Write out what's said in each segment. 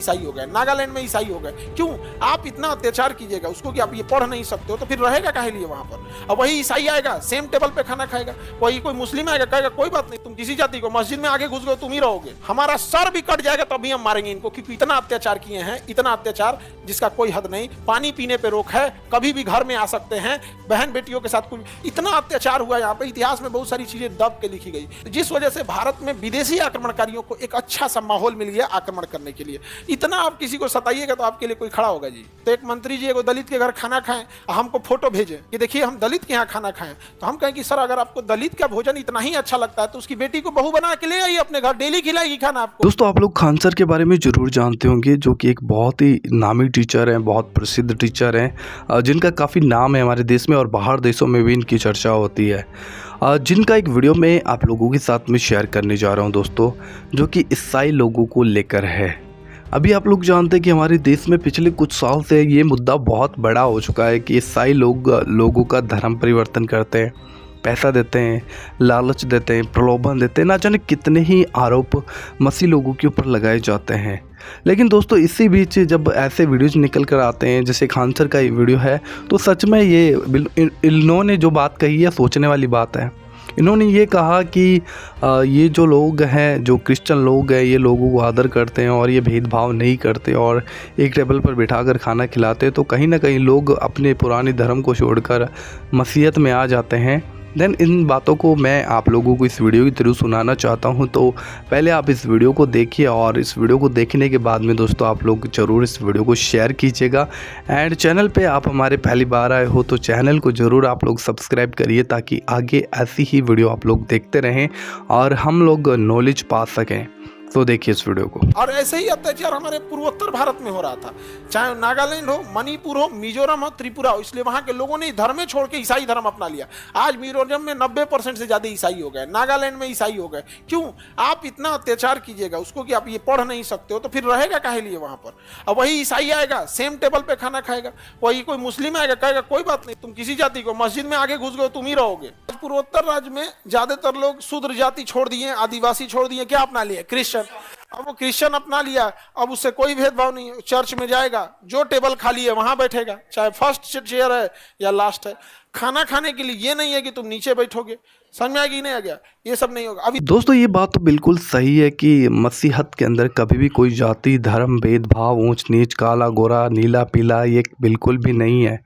ईसाई हो गए, नागालैंड में ईसाई हो गए। क्यों आप इतना अत्याचार कीजिएगा उसको कि आप ये पढ़ नहीं सकते हो, तो फिर रहेगा काहे लिए वहां पर। अब वही ईसाई आएगा सेम टेबल पे खाना खाएगा, वही कोई मुस्लिम आएगा कहेगा कोई बात नहीं, तुम किसी जाति को मस्जिद में आगे घुस गए तुम ही रहोगे, हमारा सर भी कट जाएगा तभी हम मारेंगे इनको, क्योंकि इतना अत्याचार किए हैं, इतना अत्याचार जिसका कोई हद नहीं। पानी पीने पे रोक है, कभी भी घर में आ सकते हैं, बहन बेटियों के साथ कुछ इतना अत्याचार हुआ यहाँ पे। इतिहास में बहुत सारी चीजें दब के लिखी गई, जिस वजह से भारत में विदेशी आक्रमणकारियों को एक अच्छा सा माहौल मिल गया आक्रमण करने के लिए। इतना आप किसी को सताइएगा तो आपके लिए कोई खड़ा होगा जी। तो एक मंत्री जी एगो दलित के घर खाना खाएं, हमको फोटो भेजें कि देखिए हम दलित के यहाँ खाना खाएं, तो हम कहें कि सर अगर आपको दलित का भोजन इतना ही अच्छा लगता है तो उसकी बेटी को बहू बना के ले आइए अपने घर, डेली खिलाएगी खाना आपको। दोस्तों आप लोग खान सर के बारे में ज़रूर जानते होंगे, जो कि एक बहुत ही नामी टीचर हैं, बहुत प्रसिद्ध टीचर हैं, जिनका काफ़ी नाम है हमारे देश में और बाहर देशों में भी इनकी चर्चा होती है, जिनका एक वीडियो मैं आप लोगों के साथ में शेयर करने जा रहा हूं दोस्तों, जो कि ईसाई लोगों को लेकर है। अभी आप लोग जानते हैं कि हमारे देश में पिछले कुछ साल से ये मुद्दा बहुत बड़ा हो चुका है कि ईसाई लोगों का धर्म परिवर्तन करते हैं, पैसा देते हैं, लालच देते हैं, प्रलोभन देते हैं, ना जाने कितने ही आरोप मसीह लोगों के ऊपर लगाए जाते हैं। लेकिन दोस्तों इसी बीच जब ऐसे वीडियोज निकल कर आते हैं, जैसे खान सर का ये वीडियो है, तो सच में ये इन्होंने जो बात कही है सोचने वाली बात है। इन्होंने ये कहा कि ये जो लोग हैं, जो क्रिश्चियन लोग हैं, ये लोगों को आदर करते हैं और ये भेदभाव नहीं करते और एक टेबल पर बिठाकर खाना खिलाते हैं, तो कहीं ना कहीं लोग अपने पुराने धर्म को छोड़कर मसीहत में आ जाते हैं। देन इन बातों को मैं आप लोगों को इस वीडियो के थ्रू सुनाना चाहता हूं, तो पहले आप इस वीडियो को देखिए और इस वीडियो को देखने के बाद में दोस्तों आप लोग ज़रूर इस वीडियो को शेयर कीजिएगा। एंड चैनल पे आप हमारे पहली बार आए हो तो चैनल को ज़रूर आप लोग सब्सक्राइब करिए, ताकि आगे ऐसी ही वीडियो आप लोग देखते रहें और हम लोग नॉलेज पा सकें। तो देखिए इस वीडियो को। और ऐसे ही अत्याचार हमारे पूर्वोत्तर भारत में हो रहा था, चाहे नागालैंड हो, मणिपुर हो, मिजोरम हो, त्रिपुरा हो, इसलिए वहां के लोगों ने धर्म छोड़ के ईसाई धर्म अपना लिया। आज मिजोरम में 90% से ज्यादा ईसाई हो गए, नागालैंड में ईसाई हो गए। क्यों आप इतना अत्याचार कीजिएगा उसको कि आप ये पढ़ नहीं सकते हो, तो फिर रहेगा काहे लिए वहां पर। अब वही ईसाई आएगा सेम टेबल पे खाना खाएगा, वही कोई मुस्लिम आएगा कहेगा कोई बात नहीं, तुम किसी जाति को मस्जिद में आगे घुस गए तुम ही रहोगे। पूर्वोत्तर राज्य में ज्यादातर लोग शूद्र जाति छोड़ दिए, आदिवासी छोड़ दिए, क्या अपना लिए? क्रिश्चियन। अब वो क्रिश्चियन अपना लिया, अब उससे कोई भेदभाव नहीं, चर्च में जाएगा, जो टेबल खाली है वहां बैठेगा, चाहे फर्स्ट चेयर है या लास्ट है। खाना खाने के लिए ये नहीं है कि तुम नीचे बैठोगे, समझ में आ गया नहीं आ गया, ये सब नहीं होगा। अभी दोस्तों ये बात तो बिल्कुल सही है कि मसीहत के अंदर कभी भी कोई जाति धर्म भेदभाव ऊंच नीच काला गोरा नीला पीला ये बिल्कुल भी नहीं है,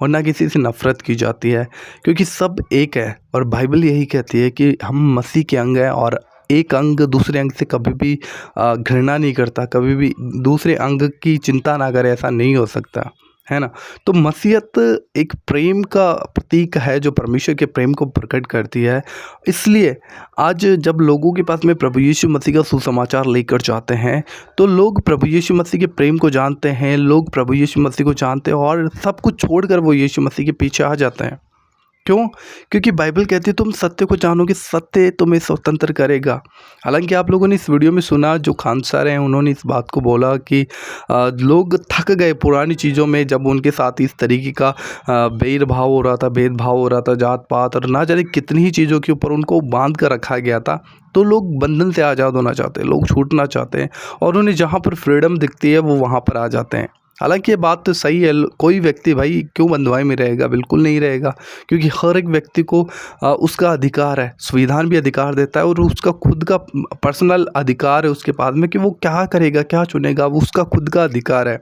और ना किसी से नफरत की जाती है, क्योंकि सब एक है। और बाइबल यही कहती है कि हम मसीह के अंग हैं और एक अंग दूसरे अंग से कभी भी घृणा नहीं करता, कभी भी दूसरे अंग की चिंता ना करे, ऐसा नहीं हो सकता है ना। तो मसीहत एक प्रेम का प्रतीक है जो परमेश्वर के प्रेम को प्रकट करती है। इसलिए आज जब लोगों के पास में प्रभु यीशु मसीह का सुसमाचार लेकर जाते हैं, तो लोग प्रभु यीशु मसीह के प्रेम को जानते हैं, लोग प्रभु यीशु मसीह को जानते हैं और सब कुछ छोड़कर वो यीशु मसीह के पीछे आ जाते हैं। क्यों? क्योंकि बाइबल कहती है तुम सत्य को जानोगे, सत्य तुम्हें स्वतंत्र करेगा। हालांकि आप लोगों ने इस वीडियो में सुना, जो खान सर हैं उन्होंने इस बात को बोला कि लोग थक गए पुरानी चीज़ों में, जब उनके साथ इस तरीके का भेदभाव हो रहा था, जात पात और ना जाने कितनी ही चीज़ों के ऊपर उनको बांध कर रखा गया था। तो लोग बंधन से आज़ाद होना चाहते हैं, लोग छूटना चाहते हैं और उन्हें जहाँ पर फ्रीडम दिखती है वो वहाँ पर आ जाते हैं। हालांकि ये बात तो सही है, कोई व्यक्ति भाई क्यों बंधुआई में रहेगा, बिल्कुल नहीं रहेगा, क्योंकि हर एक व्यक्ति को उसका अधिकार है, संविधान भी अधिकार देता है और उसका खुद का पर्सनल अधिकार है उसके पास में कि वो क्या करेगा क्या चुनेगा, वो उसका खुद का अधिकार है।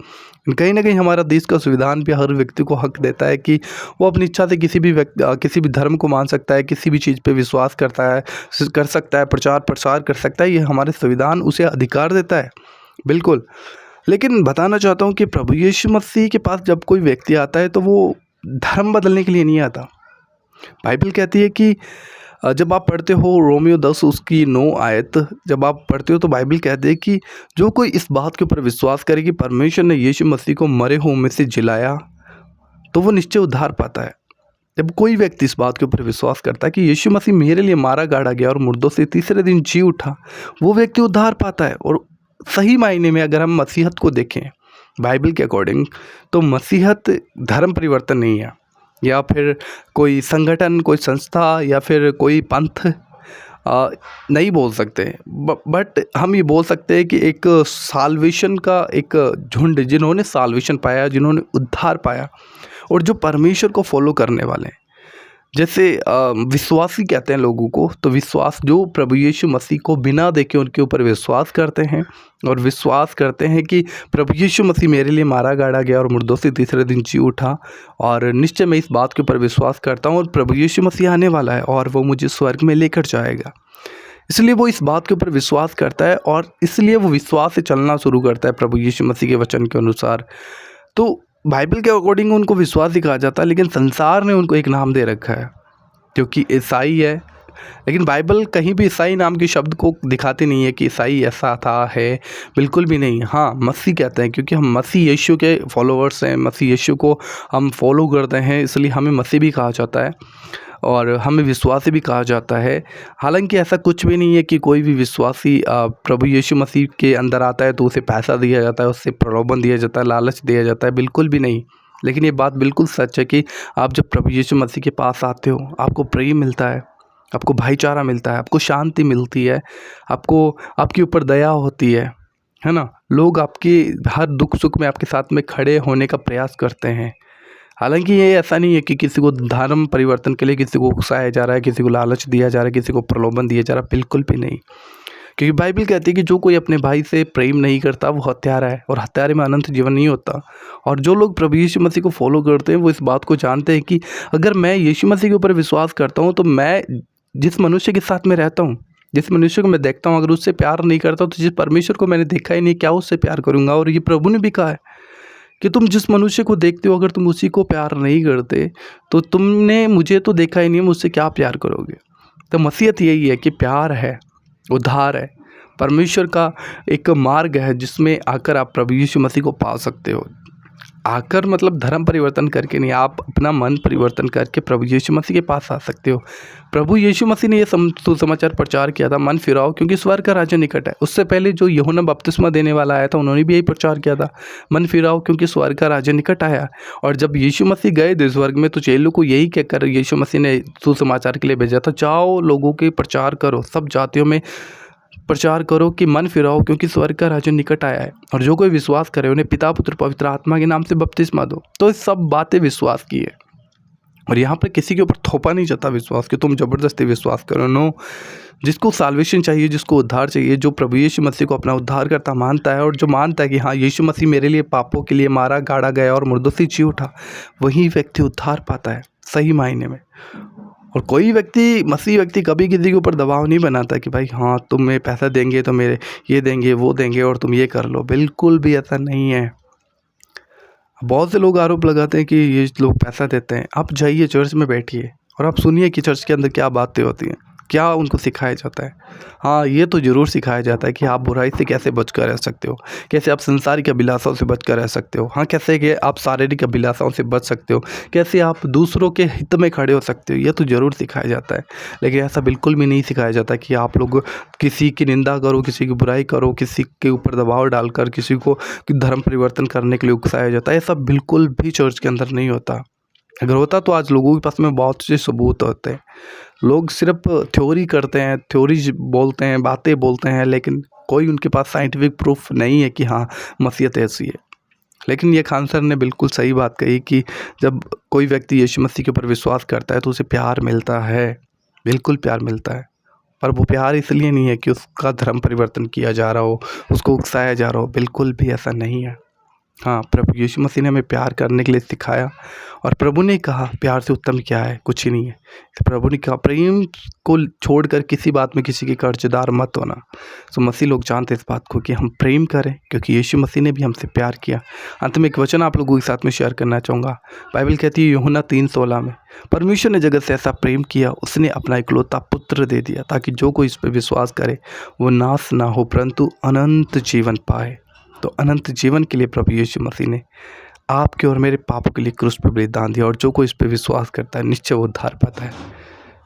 कहीं ना कहीं हमारा देश का संविधान भी हर व्यक्ति को हक देता है कि वो अपनी इच्छा से किसी भी धर्म को मान सकता है, किसी भी चीज़ पे विश्वास कर सकता है, प्रचार प्रसार कर सकता है, ये हमारे संविधान उसे अधिकार देता है बिल्कुल। लेकिन बताना चाहता हूँ कि प्रभु यीशु मसीह के पास जब कोई व्यक्ति आता है तो वो धर्म बदलने के लिए नहीं आता। बाइबल कहती है कि जब आप पढ़ते हो रोमियो 10 उसकी 9 आयत जब आप पढ़ते हो, तो बाइबल कहती है कि जो कोई इस बात के ऊपर विश्वास करे कि परमेश्वर ने यीशु मसीह को मरे हुओं में से जिलाया, तो वो निश्चय उद्धार पाता है। जब कोई व्यक्ति इस बात के ऊपर विश्वास करता है कि यीशु मसीह मेरे लिए मारा गाड़ा गया और मुर्दों से तीसरे दिन जी उठा, वो व्यक्ति उद्धार पाता है। और सही मायने में अगर हम मसीहत को देखें बाइबल के अकॉर्डिंग, तो मसीहत धर्म परिवर्तन नहीं है या फिर कोई संगठन, कोई संस्था या फिर कोई पंथ नहीं बोल सकते, बट हम ये बोल सकते हैं कि एक साल्वेशन का एक झुंड जिन्होंने साल्वेशन पाया, जिन्होंने उद्धार पाया और जो परमेश्वर को फॉलो करने वाले हैं। जैसे विश्वासी कहते हैं लोगों को, तो विश्वास जो प्रभु यीशु मसीह को बिना देखे उनके ऊपर विश्वास करते हैं और विश्वास करते हैं कि प्रभु यीशु मसीह मेरे लिए मारा गाड़ा गया और मुर्दों से तीसरे दिन जी उठा, और निश्चय मैं इस बात के ऊपर विश्वास करता हूँ और प्रभु यीशु मसीह आने वाला है और वो मुझे स्वर्ग में लेकर जाएगा। इसलिए वो इस बात के ऊपर विश्वास करता है और इसलिए वो विश्वास से चलना शुरू करता है प्रभु यीशु मसीह के वचन के अनुसार। तो बाइबल के अकॉर्डिंग उनको विश्वास ही कहा जाता है, लेकिन संसार ने उनको एक नाम दे रखा है क्योंकि ईसाई है। लेकिन बाइबल कहीं भी ईसाई नाम के शब्द को दिखाती नहीं है कि ईसाई ऐसा था, है बिल्कुल भी नहीं। हाँ, मसीह कहते हैं क्योंकि हम मसीह यीशु के फॉलोअर्स हैं, मसीह यीशु को हम फॉलो करते हैं, इसलिए हमें मसीह भी कहा जाता है और हमें विश्वासी भी कहा जाता है। हालांकि ऐसा कुछ भी नहीं है कि कोई भी विश्वासी प्रभु यीशु मसीह के अंदर आता है तो उसे पैसा दिया जाता है, उससे प्रलोभन दिया जाता है, लालच दिया जाता है, बिल्कुल भी नहीं। लेकिन ये बात बिल्कुल सच है कि आप जब प्रभु यीशु मसीह के पास आते हो, आपको प्रेम मिलता है, आपको भाईचारा मिलता है, आपको शांति मिलती है, आपको आपके ऊपर दया होती है ना। लोग आपके हर दुख सुख में आपके साथ में खड़े होने का प्रयास करते हैं। हालांकि ये ऐसा नहीं है कि किसी को धर्म परिवर्तन के लिए किसी को उकसाया जा रहा है, किसी को लालच दिया जा रहा है, किसी को प्रलोभन दिया जा रहा है, बिल्कुल भी नहीं। क्योंकि बाइबल कहती है कि जो कोई अपने भाई से प्रेम नहीं करता वो हत्यारा है और हत्यारे में अनंत जीवन नहीं होता। और जो लोग प्रभु यीशु मसीह को फॉलो करते हैं वो इस बात को जानते हैं कि अगर मैं यीशु मसीह के ऊपर विश्वास करता हूँ तो मैं जिस मनुष्य के साथ में रहता हूँ, जिस मनुष्य को मैं देखता हूँ, अगर उससे प्यार नहीं करता तो जिस परमेश्वर को मैंने देखा ही नहीं, क्या उससे प्यार करूँगा। और ये प्रभु ने भी कहा है कि तुम जिस मनुष्य को देखते हो अगर तुम उसी को प्यार नहीं करते तो तुमने मुझे तो देखा ही नहीं, मुझसे क्या प्यार करोगे। तो मसीहत यही है कि प्यार है, उद्धार है, परमेश्वर का एक मार्ग है जिसमें आकर आप प्रभु यीशु मसीह को पा सकते हो। आकर मतलब धर्म परिवर्तन करके नहीं, आप अपना मन परिवर्तन करके प्रभु यीशु मसीह के पास आ सकते हो। प्रभु यीशु मसीह ने ये सुसमाचार प्रचार किया था, मन फिराओ क्योंकि स्वर्ग का राज्य निकट है। उससे पहले जो यूहन्ना बपतिस्मा देने वाला आया था उन्होंने भी यही प्रचार किया था, मन फिराओ क्योंकि स्वर्ग का राज्य निकट आया। और जब यीशु मसीह गए थे स्वर्ग में तो चेलों को यही कहकर यीशु मसीह ने सुसमाचार के लिए भेजा था, जाओ लोगों के प्रचार करो, सब जातियों में प्रचार करो कि मन फिराओ क्योंकि स्वर्ग का राज्य निकट आया है और जो कोई विश्वास करे उन्हें पिता पुत्र पवित्र आत्मा के नाम से बपतिस्मा दो। तो इस सब बातें विश्वास की है और यहाँ पर किसी के ऊपर थोपा नहीं जाता विश्वास कि तुम जबरदस्ती विश्वास करो। नो, जिसको साल्वेशन चाहिए, जिसको उद्धार चाहिए, जो प्रभु यीशु मसीह को अपना उद्धार करता मानता है और जो मानता है कि हाँ यीशु मसीह मेरे लिए पापों के लिए मारा गाड़ा गया और मुर्दों से जी उठा, वही व्यक्ति उद्धार पाता है सही मायने में। और कोई व्यक्ति, मसीह व्यक्ति कभी किसी के ऊपर दबाव नहीं बनाता कि भाई हाँ तुम्हें पैसा देंगे तो मेरे ये देंगे वो देंगे और तुम ये कर लो, बिल्कुल भी ऐसा नहीं है। बहुत से लोग आरोप लगाते हैं कि ये लोग पैसा देते हैं। आप जाइए चर्च में बैठिए और आप सुनिए कि चर्च के अंदर क्या बातें होती हैं, क्या उनको सिखाया जाता है। हाँ, ये तो ज़रूर सिखाया जाता है कि आप बुराई से कैसे बचकर रह सकते हो, कैसे आप संसारिक अभिलाषाओं से बचकर रह सकते हो। हाँ, कैसे कि आप शारीरिक अभिलाषाओं से बच सकते हो, कैसे आप दूसरों के हित में खड़े हो सकते हो, ये तो ज़रूर सिखाया जाता है। लेकिन ऐसा बिल्कुल भी नहीं सिखाया जाता कि आप लोग किसी की निंदा करो, किसी की बुराई करो, किसी के ऊपर दबाव डालकर किसी को धर्म परिवर्तन करने के लिए उकसाया जाता है। ऐसा बिल्कुल भी चर्च के अंदर नहीं होता। अगर होता तो आज लोगों के पास में बहुत से सबूत होते हैं। लोग सिर्फ थ्योरी करते हैं, थ्योरी बोलते हैं, बातें बोलते हैं, लेकिन कोई उनके पास साइंटिफिक प्रूफ नहीं है कि हाँ मसीहत ऐसी है। लेकिन ये खान सर ने बिल्कुल सही बात कही कि जब कोई व्यक्ति यीशु मसीह के ऊपर विश्वास करता है तो उसे प्यार मिलता है, बिल्कुल प्यार मिलता है। पर वो प्यार इसलिए नहीं है कि उसका धर्म परिवर्तन किया जा रहा हो, उसको उकसाया जा रहा हो, बिल्कुल भी ऐसा नहीं है। हाँ, प्रभु यीशु मसीह ने हमें प्यार करने के लिए सिखाया और प्रभु ने कहा प्यार से उत्तम क्या है, कुछ ही नहीं है। तो प्रभु ने कहा प्रेम को छोड़कर किसी बात में किसी के कर्जदार मत होना। तो मसीह लोग जानते इस बात को कि हम प्रेम करें क्योंकि यीशु मसीह ने भी हमसे प्यार किया। अंत में एक वचन आप लोगों के साथ में शेयर करना चाहूँगा। बाइबल कहती है यूहन्ना 3:16 में, परमेश्वर ने जगत से ऐसा प्रेम किया, उसने अपना इकलौता पुत्र दे दिया ताकि जो कोई इस पर विश्वास करे वो नाश ना हो परंतु अनंत जीवन पाए। तो अनंत जीवन के लिए प्रभु यीशु मसीह ने आपके और मेरे पापों के लिए क्रूस पर बलिदान दिया और जो कोई इस पर विश्वास करता है निश्चय वो उद्धार पाता है।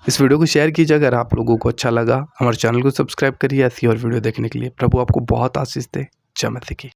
इस वीडियो को शेयर कीजिए अगर आप लोगों को अच्छा लगा। हमारे चैनल को सब्सक्राइब करिए ऐसी और वीडियो देखने के लिए। प्रभु आपको बहुत आशीष दे। जय मसीह की।